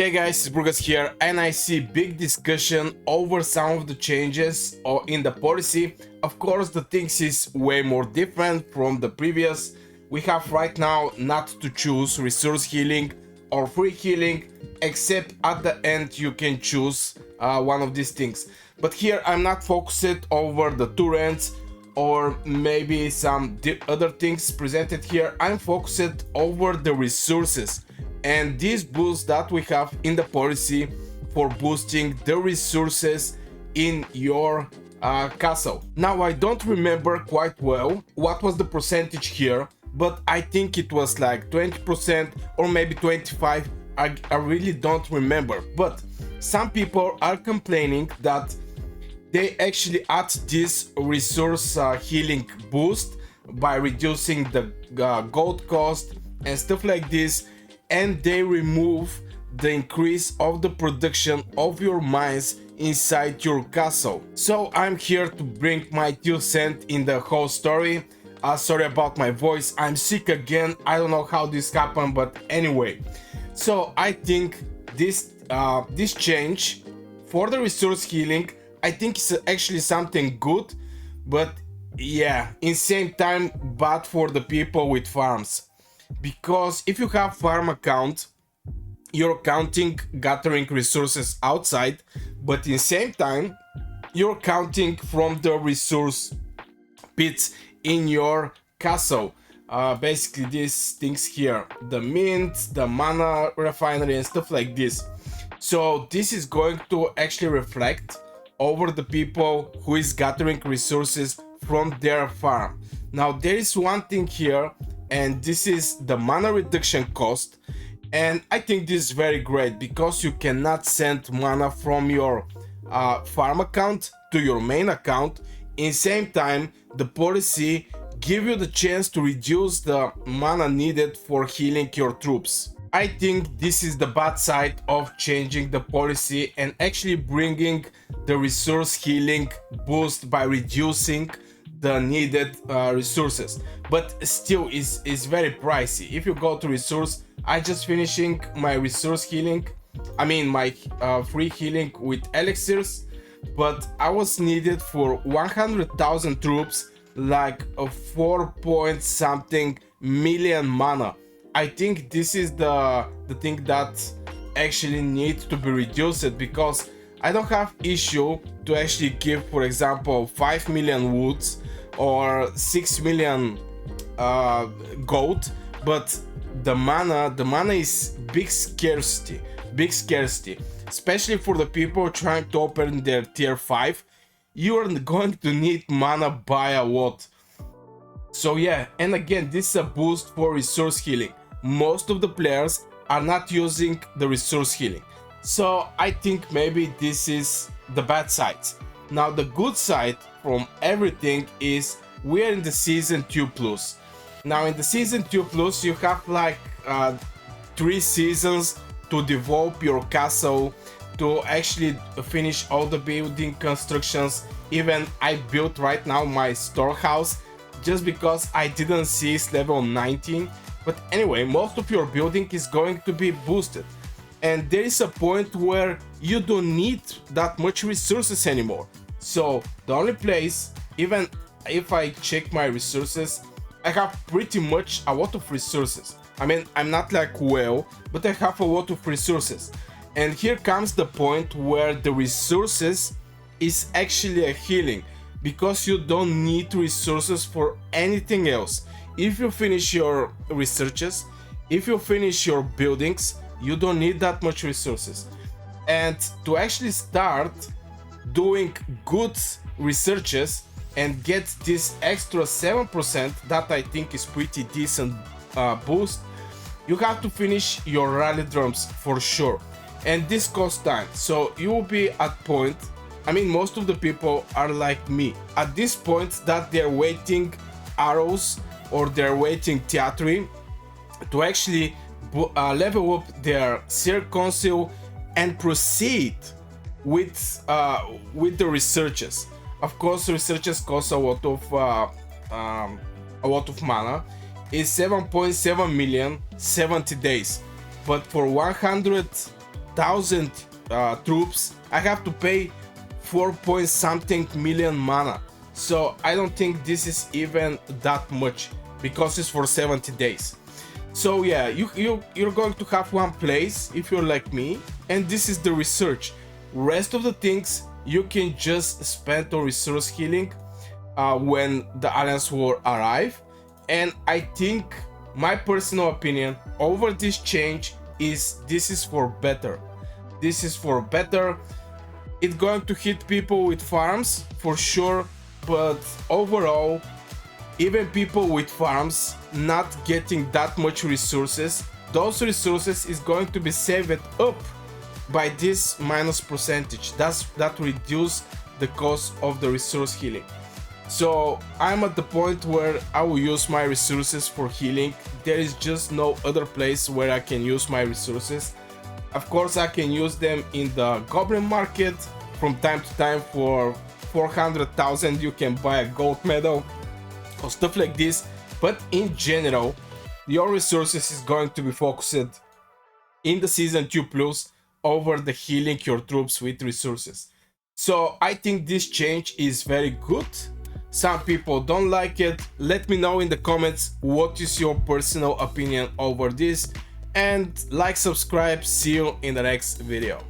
Hey guys, it's Burgas here, and I see big discussion over some of the changes or in the policy. Of course, the things is way more different from the previous. We have right now not to choose resource healing or free healing, except at the end you can choose one of these things. But here I'm not focused over the turrets or maybe some other things presented here. I'm focused over the resources and these boosts that we have in the policy for boosting the resources in your castle. Now I don't remember quite well what was the percentage here, but I think it was like 20% or maybe 25. I really don't remember, but some people are complaining that they actually add this resource healing boost by reducing the gold cost and stuff like this, and they remove the increase of the production of your mines inside your castle. So I'm here to bring my 2 cents in the whole story. Sorry about my voice, I'm sick again. I don't know how this happened, but anyway. So I think this change for the resource healing, I think it's actually something good, but yeah, in same time bad for the people with farms. Because if you have farm account, you're counting gathering resources outside, but in same time you're counting from the resource pits in your castle. Basically these things here, the mint, the mana refinery and stuff like this. So this is going to actually reflect over the people who is gathering resources from their farm. Now there is one thing here, and this is the mana reduction cost, and I think this is very great because you cannot send mana from your farm account to your main account. In same time, the policy give you the chance to reduce the mana needed for healing your troops. I think this is the bad side of changing the policy and actually bringing the resource healing boost by reducing the needed resources, but still is very pricey. If you go to resource, I just finishing my resource healing, I mean my free healing with elixirs, but I was needed for 100,000 troops, like a 4 point something million mana. I think this is the thing that actually needs to be reduced, because I don't have issue to actually give, for example, 5 million woods or 6 million gold, but the mana is big scarcity, especially for the people trying to open their tier 5. You are going to need mana by a lot. So yeah, and again, this is a boost for resource healing. Most of the players are not using the resource healing, so I think maybe this is the bad side. Now the good side from everything is we are in the season 2+. Now in the season 2+, you have like 3 seasons to develop your castle, to actually finish all the building constructions. Even I built right now my storehouse just because I didn't see it's level 19. But anyway, most of your building is going to be boosted, and there is a point where you don't need that much resources anymore. So the only place, even if I check my resources, I have pretty much a lot of resources. I mean, I'm not like well, but I have a lot of resources. And here comes the point where the resources is actually a healing, because you don't need resources for anything else. If you finish your researches, if you finish your buildings, you don't need that much resources. And to actually start doing good researches and get this extra 7% that I think is pretty decent boost, you have to finish your rally drums for sure, and this costs time. So you will be at point, I mean most of the people are like me at this point, that they're waiting arrows or they're waiting theatry to actually level up their Sir Council and proceed with the researches. Of course, researches cost a lot of mana. It's 7.7 million, 70 days. But for 100 1000 troops, I have to pay 4 point something million mana. So I don't think this is even that much because it's for 70 days. So yeah, you're going to have one place if you're like me, and this is the research. Rest of the things you can just spend on resource healing when the Alliance War arrive. And I think my personal opinion over this change is this is for better. This is for better. It's going to hit people with farms for sure, but overall, even people with farms not getting that much resources, those resources is going to be saved up by this minus percentage. That reduce the cost of the resource healing. So I'm at the point where I will use my resources for healing. There is just no other place where I can use my resources. Of course, I can use them in the goblin market from time to time. For 400,000 you can buy a gold medal or stuff like this, but in general your resources is going to be focused in the season 2 plus over the healing your troops with resources. So I think this change is very good. Some people don't like it. Let me know in the comments what is your personal opinion over this, and like, subscribe. See you in the next video.